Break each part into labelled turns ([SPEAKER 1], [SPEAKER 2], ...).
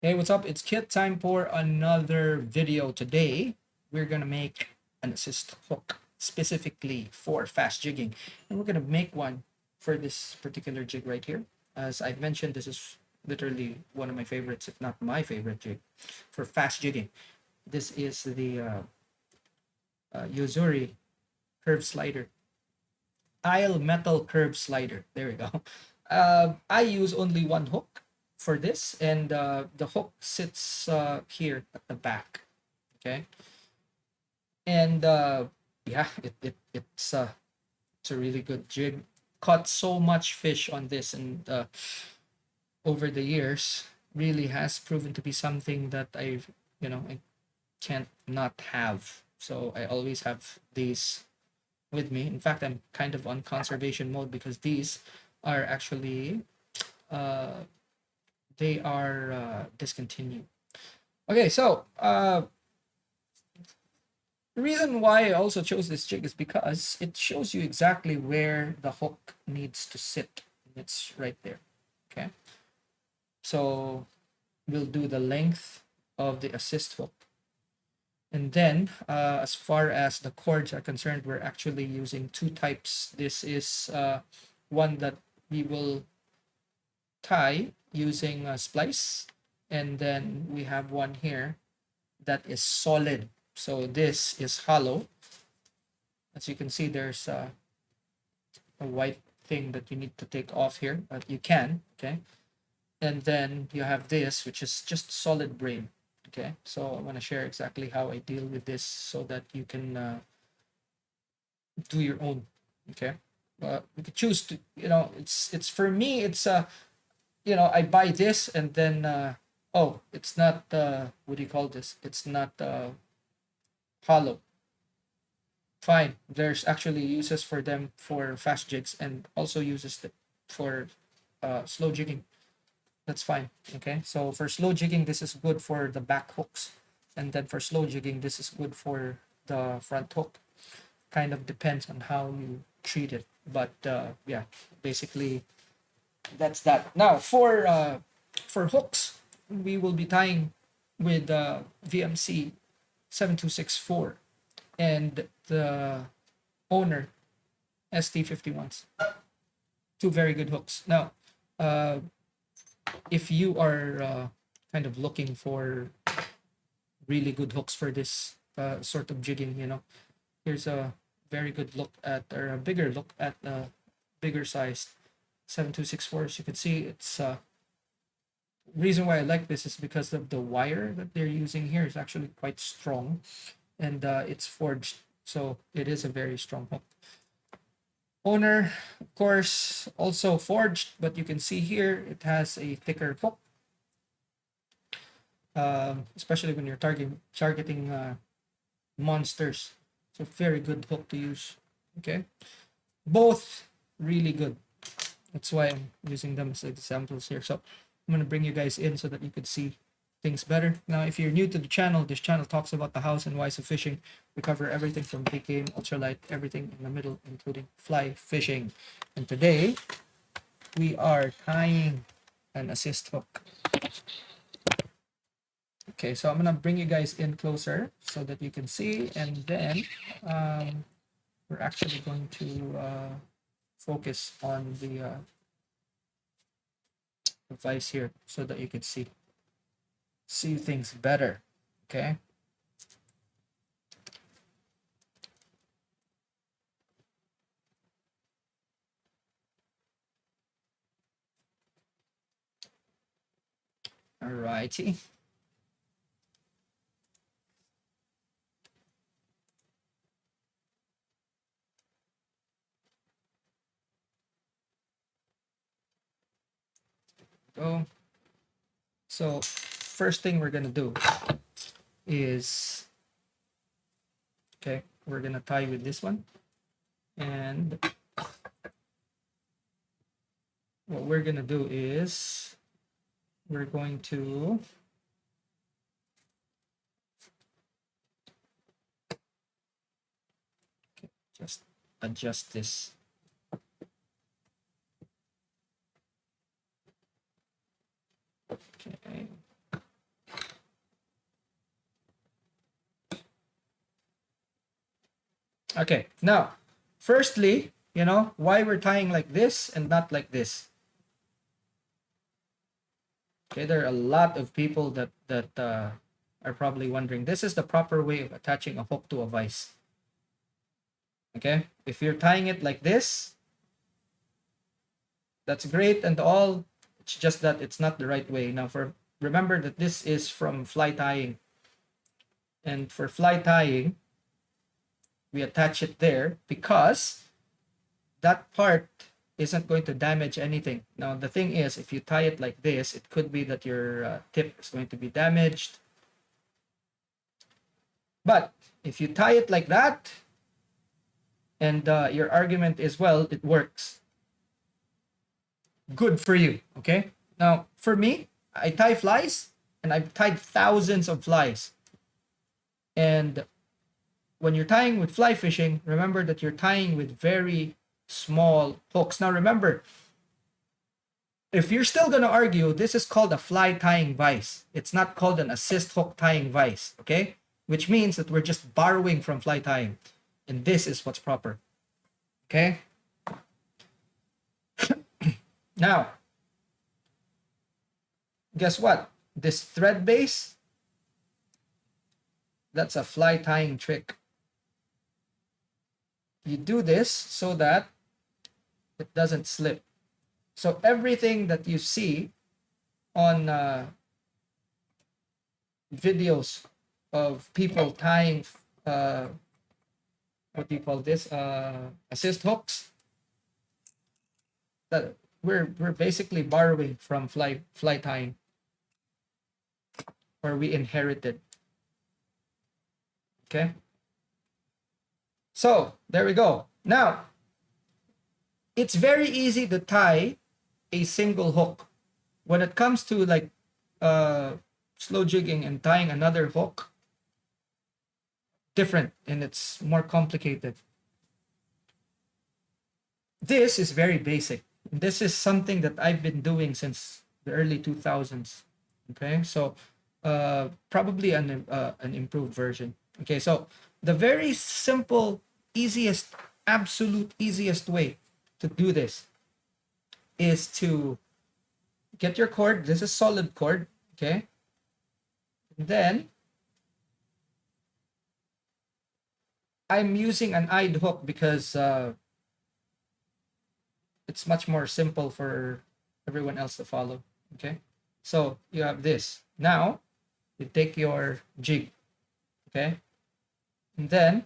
[SPEAKER 1] Hey, what's up? It's Kit. Time for another video. Today, we're gonna make an assist hook specifically for fast jigging. And we're gonna make one for this particular jig right here. As I've mentioned, this is literally one of my favorites, if not my favorite jig for fast jigging. This is the Yozuri curve slider. Tile metal curve slider. There we go. I use only one hook for this, and the hook sits here at the back. Okay, and yeah, it's a really good jig. Caught so much fish on this, and over the years, really has proven to be something that I can't not have. So I always have these with me. In fact, I'm kind of on conservation mode because these are actually uh, they are discontinued. Okay, so the reason why I also chose this jig is because it shows you exactly where the hook needs to sit. It's right there. Okay, so we'll do the length of the assist hook. And then, as far as the cords are concerned, we're actually using two types. This is one that we will tie using a splice, and then we have one here that is solid. So this is hollow. As you can see, there's a white thing that you need to take off here, but you can, okay? And then you have this, which is just solid braid. Okay, so I'm gonna share exactly how I deal with this so that you can do your own. Okay, you could choose to, it's for me, it's I buy this and then oh, it's not what do you call this? It's not hollow. Fine, there's actually uses for them for fast jigs and also uses for slow jigging. That's fine. Okay, so for slow jigging, this is good for the back hooks, and then for slow jigging, this is good for the front hook. Kind of depends on how you treat it, but yeah, basically that's that. Now for hooks, we will be tying with VMC 7264 and the owner ST51s. Two very good hooks. Now, uh, if you are kind of looking for really good hooks for this sort of jigging, here's a very good look at, or a bigger look at bigger sized 7264. As you can see, it's reason why I like this is because of the wire that they're using here is actually quite strong, and it's forged, so it is a very strong hook. Owner, of course, also forged, but you can see here it has a thicker hook, especially when you're targeting monsters. So very good hook to use. Okay, both really good. That's why I'm using them as examples here. So I'm gonna bring you guys in so that you could see things better. Now, if you're new to the channel, this channel talks about the hows and whys of fishing. We cover everything from big game, ultralight, everything in the middle, including fly fishing. And today we are tying an assist hook. Okay, so I'm gonna bring you guys in closer so that you can see, and then we're actually going to focus on the device here so that you can see things better. Okay. Alrighty. Go. So first thing we're gonna do is, okay, we're gonna tie with this one, and what we're gonna do is we're going to just adjust this. Okay. Okay, now, firstly, you know, why we're tying like this and not like this. Okay, there are a lot of people that are probably wondering, this is the proper way of attaching a hook to a vise. Okay, if you're tying it like this, that's great and all. It's just that it's not the right way. Now, remember that this is from fly tying, and for fly tying, we attach it there because that part isn't going to damage anything. Now, the thing is, if you tie it like this, it could be that your tip is going to be damaged. But if you tie it like that, and your argument is, well, it works, good for you, okay? Now, for me, I tie flies, and I've tied thousands of flies. And when you're tying with fly fishing, remember that you're tying with very small hooks. Now, remember, if you're still going to argue, this is called a fly tying vise. It's not called an assist hook tying vise, okay? Which means that we're just borrowing from fly tying. And this is what's proper, okay? Now, guess what? This thread base, that's a fly tying trick. You do this so that it doesn't slip. So everything that you see on videos of people tying, what do you call this? Assist hooks. That we're basically borrowing from fly tying, where we inherited. Okay. So there we go. Now, it's very easy to tie a single hook. When it comes to like slow jigging and tying another hook, different, and it's more complicated. This is very basic. This is something that I've been doing since the early 2000s. Okay, so probably an improved version. Okay, so the very simple, easiest, absolute easiest way to do this is to get your cord. This is solid cord, okay? Then I'm using an eyed hook because it's much more simple for everyone else to follow, okay? So you have this. Now you take your jig, okay? And then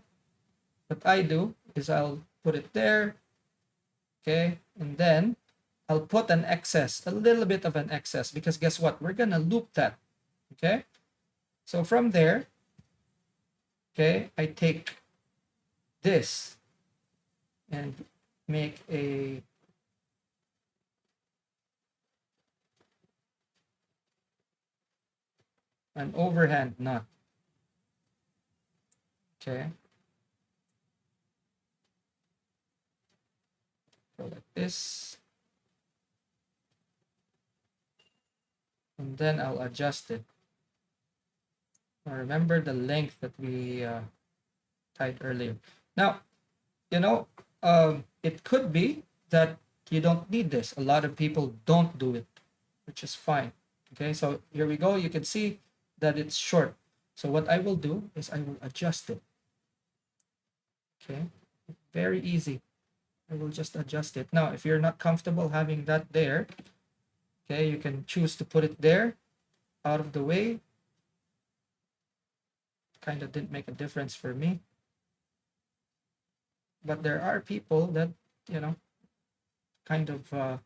[SPEAKER 1] what I do is I'll put it there, okay? And then I'll put an excess, a little bit of an excess, because guess what? We're gonna loop that, okay? So from there, okay, I take this and make an overhand knot, okay? So like this. And then I'll adjust it. Now remember the length that we tied earlier. Now, you know, it could be that you don't need this. A lot of people don't do it, which is fine. Okay, so here we go. You can see that it's short. So what I will do is I will adjust it. Okay, very easy. I will just adjust it. Now, if you're not comfortable having that there, okay, you can choose to put it there, out of the way. Kind of didn't make a difference for me. But there are people that, you know, kind of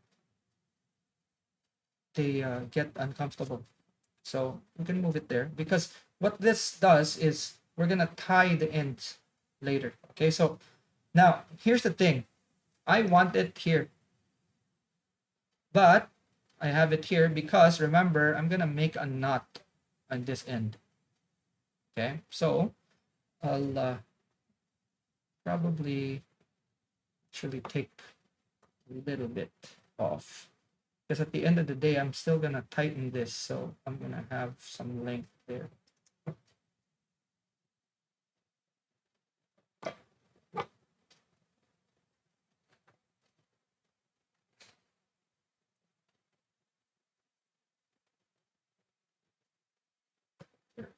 [SPEAKER 1] they get uncomfortable. So we can move it there, because what this does is we're gonna tie the ends later. Okay, so now here's the thing. I want it here, but I have it here because remember, I'm gonna make a knot on this end. Okay, so I'll probably actually take a little bit off, because at the end of the day, I'm still gonna tighten this, so I'm gonna have some length there.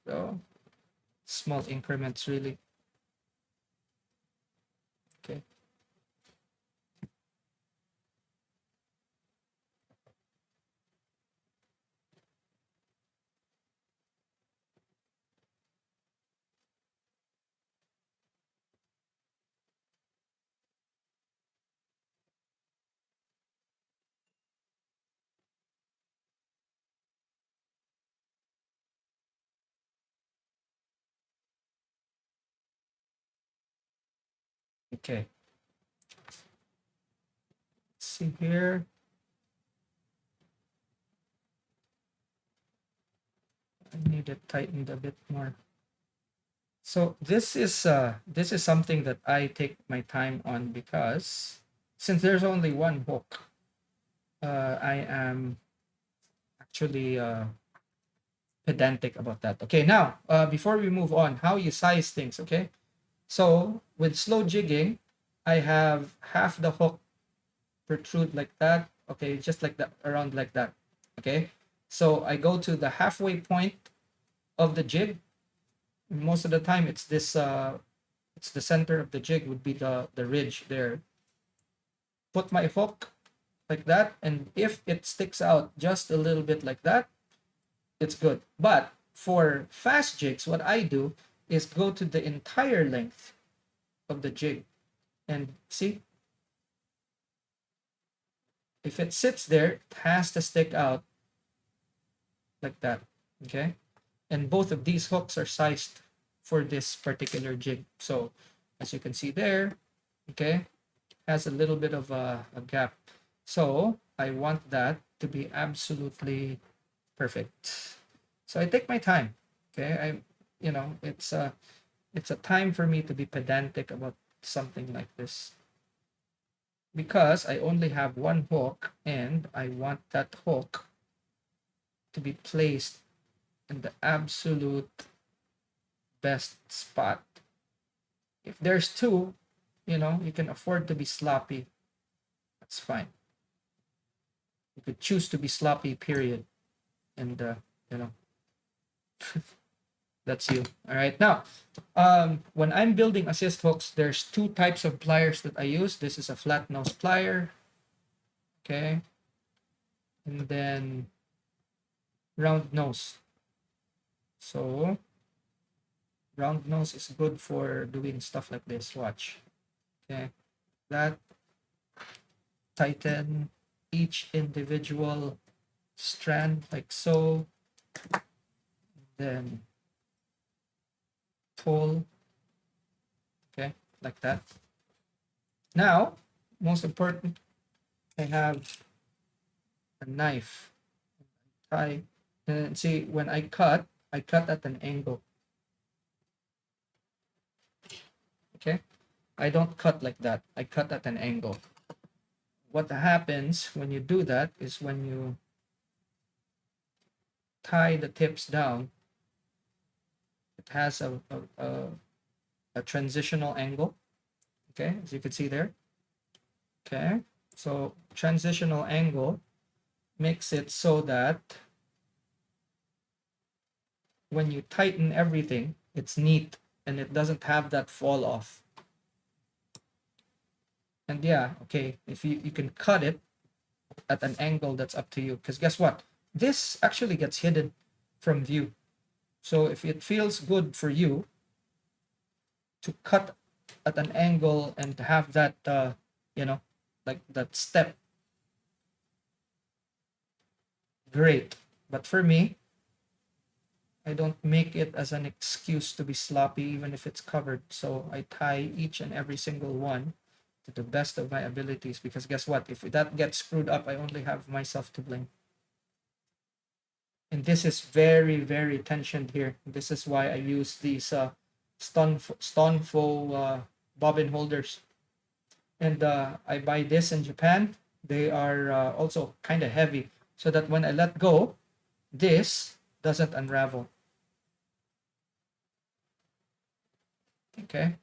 [SPEAKER 1] So small increments really. Okay. Okay. Let's see here. I need it tightened a bit more. So this is something that I take my time on because since there's only one hook, I am actually pedantic about that. Okay, now before we move on, how you size things. Okay, so with slow jigging, I have half the hook protrude like that. Okay, just like that, around like that. Okay, so I go to the halfway point of the jig. Most of the time, it's this. It's the center of the jig would be the ridge there. Put my hook like that, and if it sticks out just a little bit like that, it's good. But for fast jigs, what I do is go to the entire length of the jig, and see, if it sits there, it has to stick out like that. Okay, and both of these hooks are sized for this particular jig. So as you can see there, okay, has a little bit of a gap. So I want that to be absolutely perfect. So I take my time. Okay, it's a time for me to be pedantic about something like this because I only have one hook and I want that hook to be placed in the absolute best spot. If there's two, you can afford to be sloppy. That's fine. You could choose to be sloppy, period. And, you know, that's you. All right. Now, when I'm building assist hooks, there's two types of pliers that I use. This is a flat nose plier. Okay. And then round nose. So, round nose is good for doing stuff like this. Watch. Okay. That tighten each individual strand like so. Then pull. Okay. Like that. Now, most important, I have a knife. I and see when I cut at an angle. Okay, I don't cut like that. I cut at an angle. What happens when you do that is when you tie the tips down, it has a transitional angle. Okay, as you can see there. Okay, so transitional angle makes it so that when you tighten everything, it's neat and it doesn't have that fall off. And yeah, okay, if you can cut it at an angle, that's up to you. Because guess what? This actually gets hidden from view. So if it feels good for you to cut at an angle and to have that, you know, like that step, great. But for me, I don't make it as an excuse to be sloppy, even if it's covered. So I tie each and every single one to the best of my abilities. Because guess what? If that gets screwed up, I only have myself to blame. And this is very, very tensioned here. This is why I use these Stonfo bobbin holders. And I buy this in Japan. They are also kind of heavy, so that when I let go, this doesn't unravel. Okay.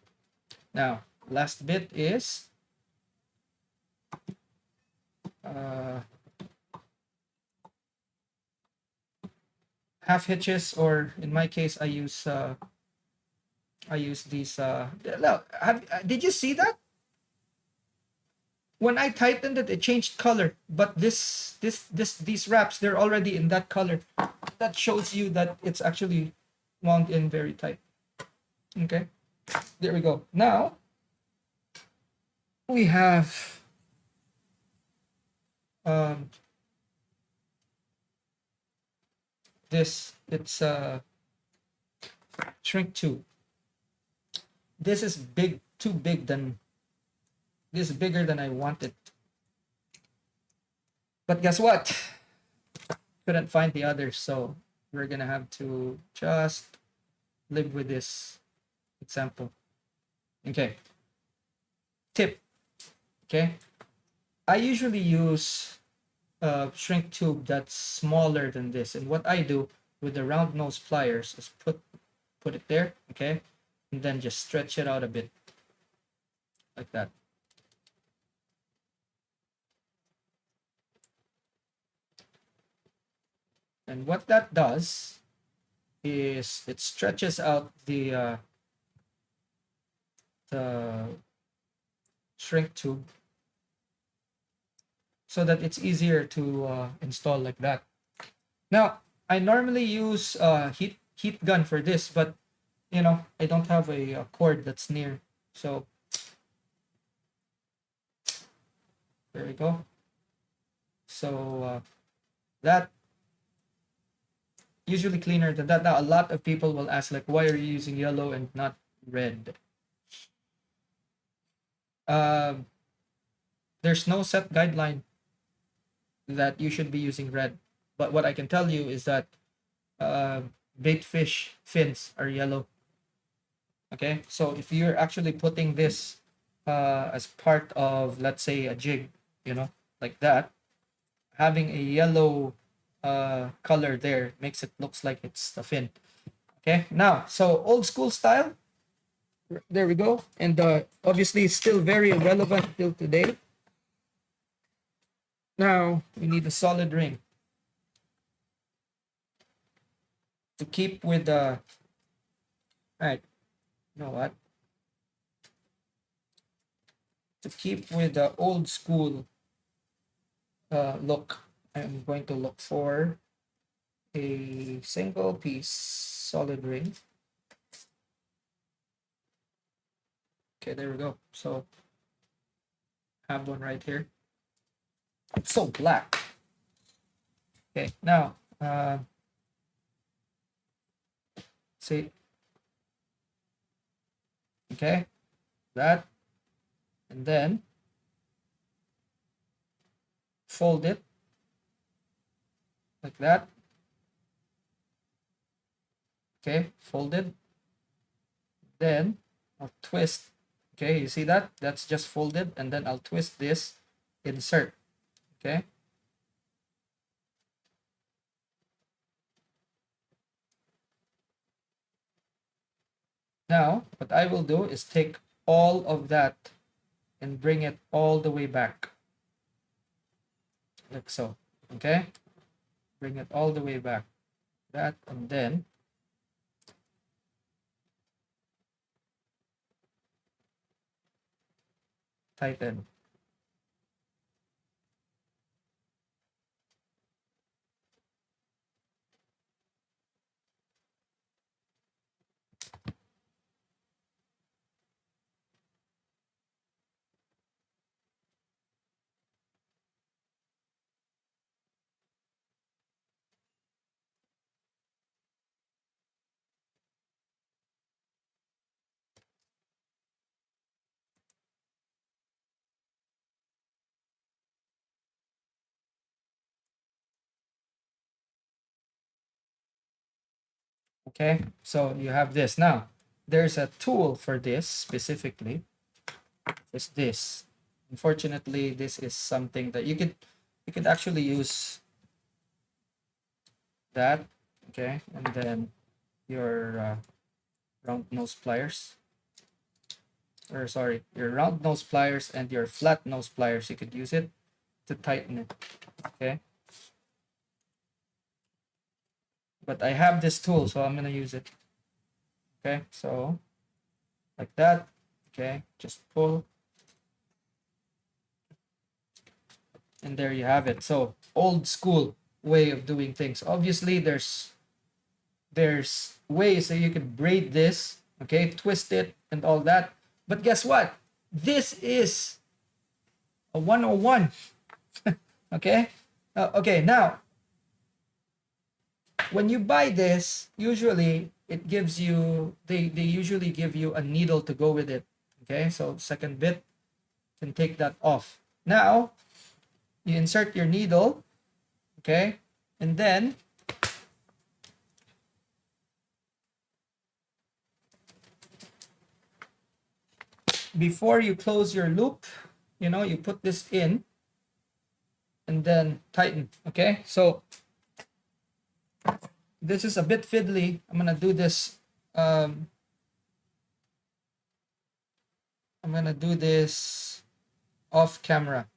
[SPEAKER 1] Now, last bit is uh, half hitches, or in my case, I use these. Look, did you see that? When I tightened it, it changed color. But these wraps, they're already in that color. That shows you that it's actually wound in very tight. Okay, there we go. Now we have um, this. It's a shrink tube. This is big, too big than this is bigger than I wanted. But guess what? Couldn't find the others, so we're gonna have to just live with this example. Okay. Tip. Okay. I usually use a shrink tube that's smaller than this, and what I do with the round nose pliers is put it there, okay, and then just stretch it out a bit like that. And what that does is it stretches out the shrink tube so that it's easier to install like that. Now, I normally use heat gun for this, but you know, I don't have a cord that's near, so there we go. So that usually cleaner than that. Now, a lot of people will ask, like, why are you using yellow and not red? There's no set guideline that you should be using red, but what I can tell you is that uh, bait fish fins are yellow. Okay, so if you're actually putting this as part of, let's say, a jig, you know, like that, having a yellow color there makes it looks like it's the fin. Okay, now, so old school style, there we go, and obviously it's still very relevant till today. Now we need a solid ring to keep with the. All right, you know what? To keep with the old school look, I'm going to look for a single piece solid ring. Okay, there we go. So I have one right here. It's so black. Okay, now see. Okay, that, and then fold it like that. Okay, folded. Then I'll twist. Okay, you see that? That's just folded, and then I'll twist this, insert. Okay. Now, what I will do is take all of that and bring it all the way back. Like so. Okay? Bring it all the way back. That, and then tighten. Okay? So you have this. Now, there's a tool for this specifically. Is this. Unfortunately, this is something that you could actually use that, okay, and then your round nose pliers, or sorry, your round nose pliers and your flat nose pliers, you could use it to tighten it. Okay, but I have this tool, so I'm gonna use it. Okay, so like that. Okay, just pull, and there you have it. So old school way of doing things. Obviously, there's ways that you can braid this, okay, twist it and all that. But guess what? This is a 101. Okay. Okay, now when you buy this, usually it gives you, they usually give you a needle to go with it. Okay, so second bit, can take that off. Now you insert your needle, okay, and then before you close your loop, you know, you put this in and then tighten. Okay, so this is a bit fiddly. I'm gonna do this. I'm gonna do this off camera.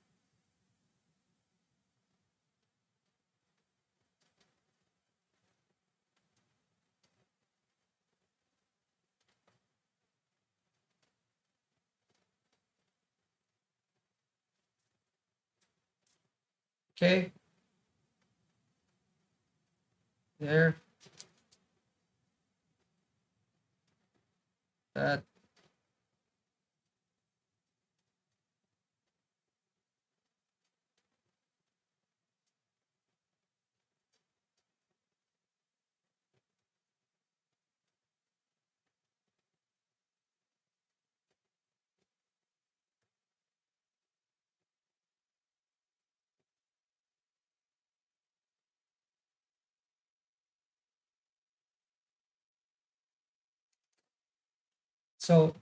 [SPEAKER 1] Okay, there. That. So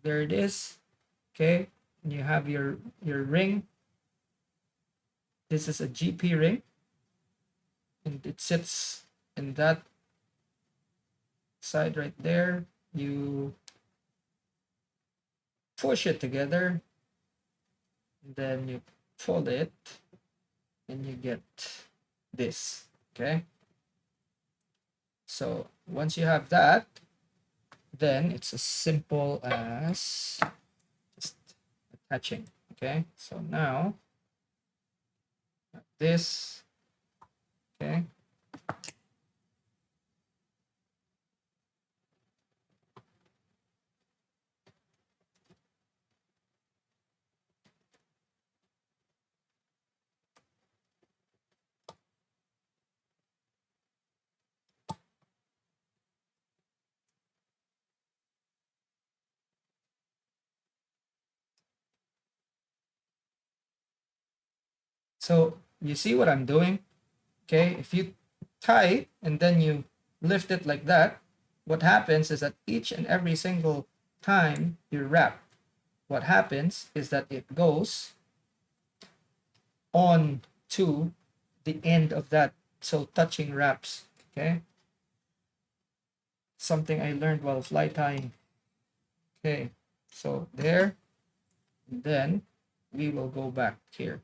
[SPEAKER 1] there it is. Okay, and you have your ring. This is a GP ring, and it sits in that side right there. You push it together, and then you pull it, and you get this. Okay, so once you have that, then it's as simple as just attaching. Okay, so now this. Okay, so you see what I'm doing. Okay, if you tie and then you lift it like that, what happens is that each and every single time you wrap, what happens is that it goes on to the end of that. So touching wraps. Okay, something I learned while fly tying. Okay, so there, and then we will go back here.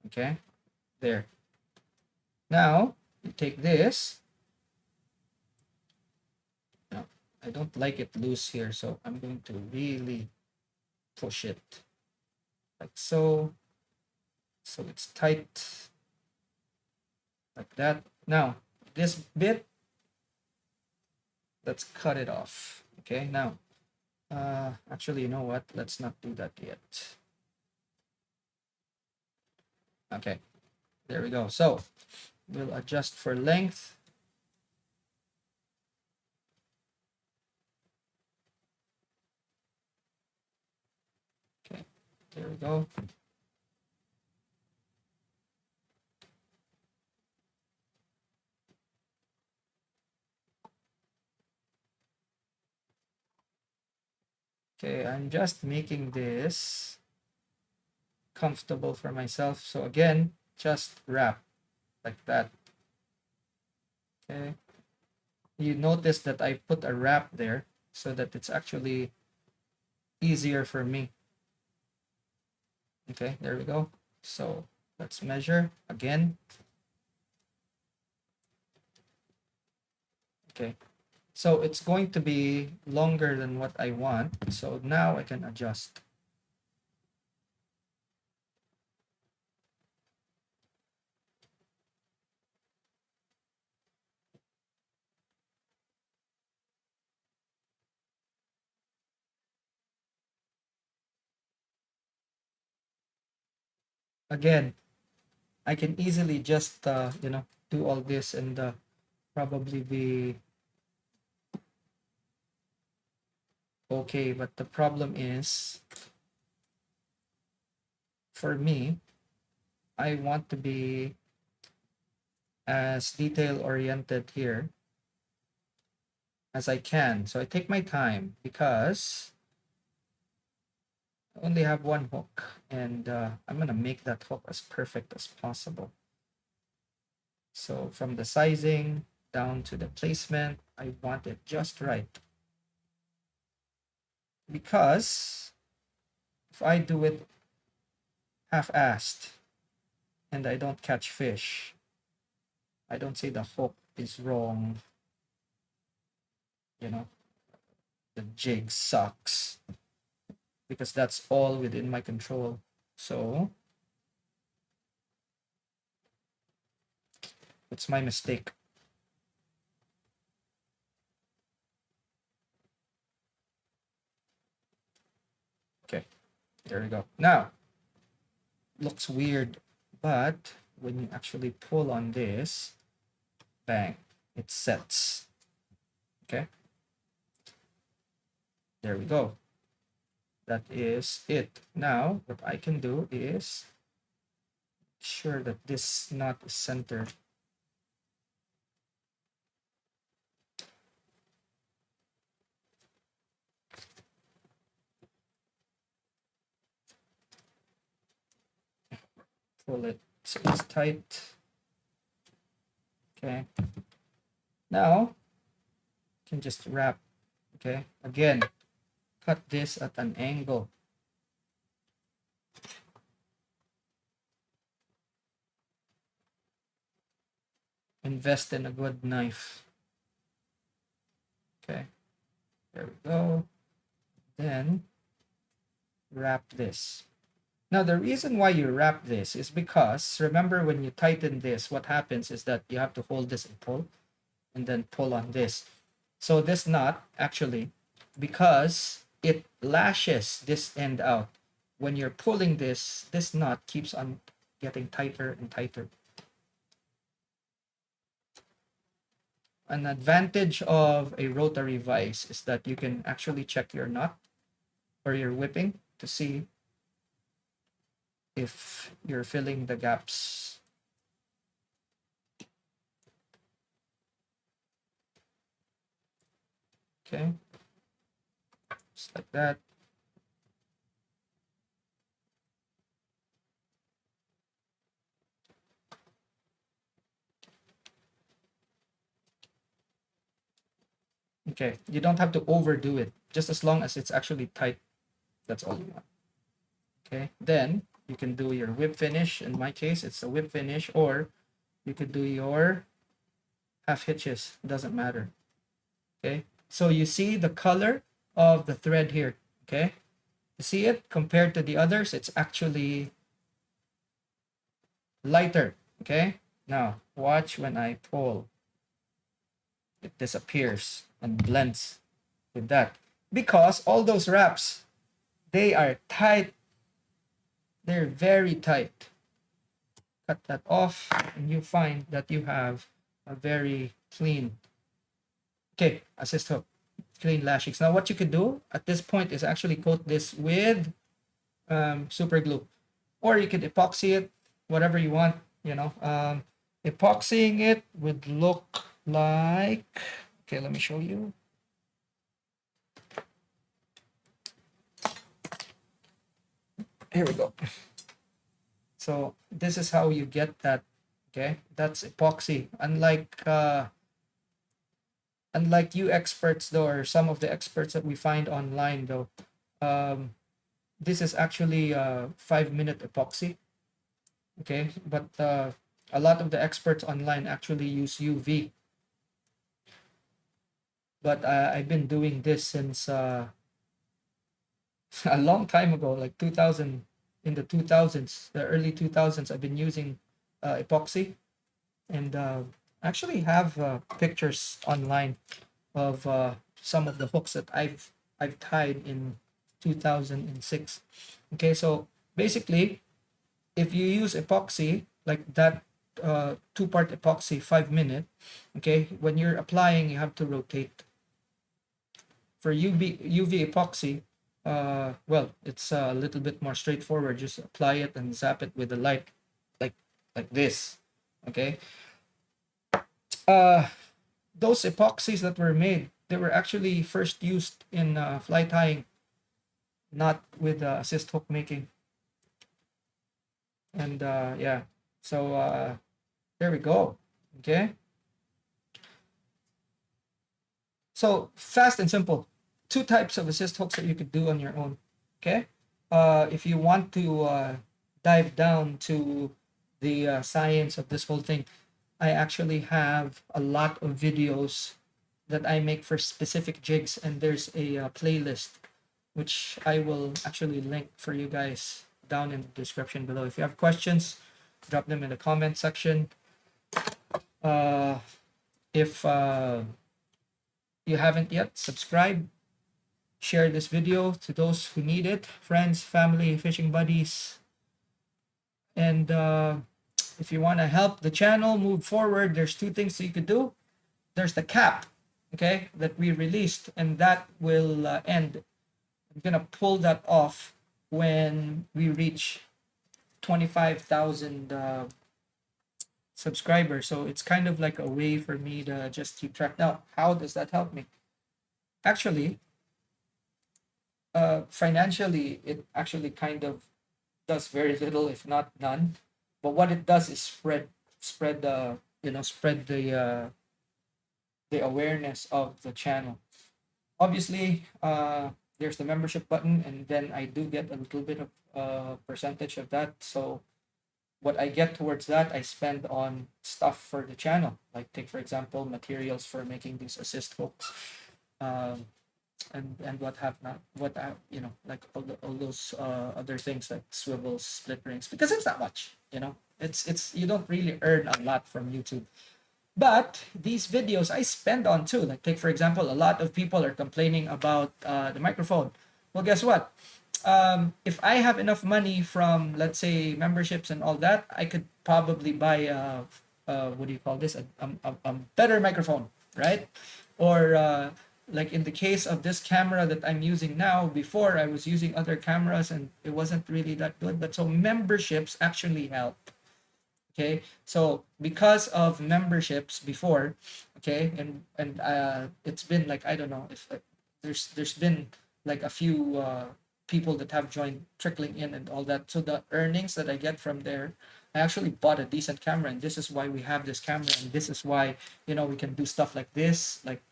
[SPEAKER 1] Okay, there. Now you take this. Now, I don't like it loose here, so I'm going to really push it like so. So it's tight like that. Now this bit, let's cut it off. Okay, now actually, you know what, let's not do that yet. Okay, there we go. So we'll adjust for length. Okay, there we go. Okay, I'm just making this comfortable for myself. So again, just wrap like that. Okay, you notice that I put a wrap there so that it's actually easier for me. Okay, there we go. So let's measure again. Okay, so it's going to be longer than what I want. So now I can adjust. Again, I can easily just do all this and probably be okay. But the problem is, for me, I want to be as detail oriented here as I can. So I take my time because I only have one hook, and I'm gonna make that hook as perfect as possible. So from the sizing down to the placement, I want it just right. Because if I do it half-assed and I don't catch fish, I don't say the hook is wrong. You know, the jig sucks because that's all within my control. So it's my mistake. Okay, there we go. Now, looks weird, but when you actually pull on this, bang, it sets. Okay, there we go. That is it. Now, what I can do is sure that this knot is centered. Pull it so it's tight. Okay. Now, you can just wrap. Okay. Again, cut this at an angle. Invest in a good knife. Okay. There we go. Then wrap this. Now, the reason why you wrap this is because, remember when you tighten this, what happens is that you have to hold this and then pull on this. So this knot, actually, because it lashes this end out, when you're pulling this knot keeps on getting tighter and tighter. An advantage of a rotary vise is that you can actually check your knot or your whipping to see if you're filling the gaps. Okay, just like that. Okay, you don't have to overdo it, just as long as it's actually tight. That's all you want. Okay, then you can do your whip finish. In my case, it's a whip finish, or you could do your half hitches. It doesn't matter. Okay, so you see the color of the thread here. Okay, you see it compared to the others, it's actually lighter. Okay, now watch when I pull, it disappears and blends with that because all those wraps, they are tight. They're very tight. Cut that off and you find that you have a very clean, okay, assist hook, clean lashings. Now what you could do at this point is actually coat this with super glue, or you could epoxy it, whatever you want. Epoxying it would look like, okay, let me show you. Here we go. So this is how you get that. Okay, that's epoxy. Unlike you experts though, or some of the experts that we find online though, this is actually a 5-minute epoxy. Okay, but a lot of the experts online actually use UV. but I've been doing this since a long time ago, like 2000, in the 2000s, the early 2000s. I've been using epoxy, and actually have pictures online of some of the hooks that I've tied in 2006. Okay, so basically, if you use epoxy like that, two-part epoxy 5 minute, okay, when you're applying, you have to rotate. For UV epoxy, well, it's a little bit more straightforward. Just apply it and zap it with the light, like like this. Okay. Uh, those epoxies that were made, they were actually first used in fly tying, not with assist hook making. And yeah, so there we go. Okay. So fast and simple. Two types of assist hooks that you could do on your own. Okay. If you want to dive down to the science of this whole thing, I actually have a lot of videos that I make for specific jigs, and there's a playlist which I will actually link for you guys down in the description below. If you have questions, drop them in the comment section. Uh, if you haven't yet, subscribe, share this video to those who need it, friends, family, fishing buddies. And if you want to help the channel move forward, there's two things that you could do. There's the cap, okay, that we released, and that will end. I'm gonna pull that off when we reach 25,000 subscribers. So it's kind of like a way for me to just keep track. Now, how does that help me? Actually, financially, it actually kind of does very little, if not none. But what it does is spread spread the awareness of the channel. Obviously, there's the membership button, and then I do get a little bit of percentage of that. So what I get towards that, I spend on stuff for the channel. Like, take for example, materials for making these assist hooks, um, and what have not, what like all those other things like swivels, split rings, because it's not much. It's you don't really earn a lot from YouTube. But these videos I spend on too. Like, take for example, a lot of people are complaining about the microphone. Well, guess what? If I have enough money from, let's say, memberships and all that, I could probably buy what do you call this? A better microphone, right? Or like in the case of this camera that I'm using now, before I was using other cameras and it wasn't really that good. But so memberships actually help. Okay, so because of memberships before, okay, and it's been like, I don't know if there's been like a few people that have joined trickling in and all that. So the earnings that I get from there, I actually bought a decent camera, and this is why we have this camera, and this is why we can do stuff like this, like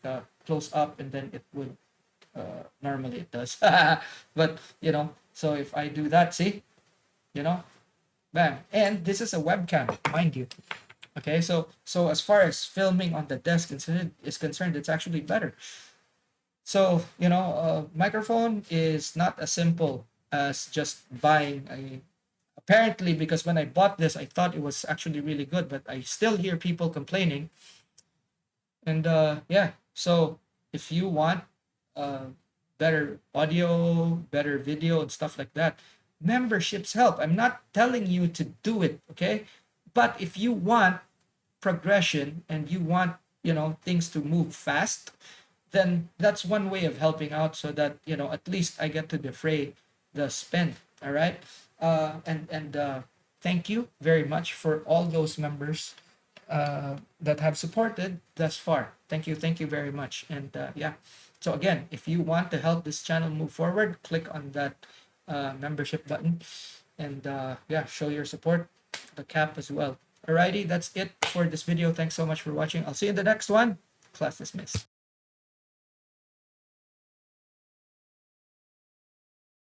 [SPEAKER 1] close up, and then it would normally it does, but so if I do that, see, you know bam. And this is a webcam, mind you. Okay, so as far as filming on the desk is concerned, it's actually better. So microphone is not as simple as just buying a. Apparently, because when I bought this, I thought it was actually really good, but I still hear people complaining. And yeah, so if you want better audio, better video, and stuff like that, memberships help. I'm not telling you to do it, okay? But if you want progression and you want, things to move fast, then that's one way of helping out, so that, at least I get to defray the spend. All right. And thank you very much for all those members that have supported thus far. Thank you very much. And yeah, so again, if you want to help this channel move forward, click on that membership button, and yeah, show your support, the cap as well. Alrighty, that's it for this video. Thanks so much for watching. I'll see you in the next one. Class dismissed.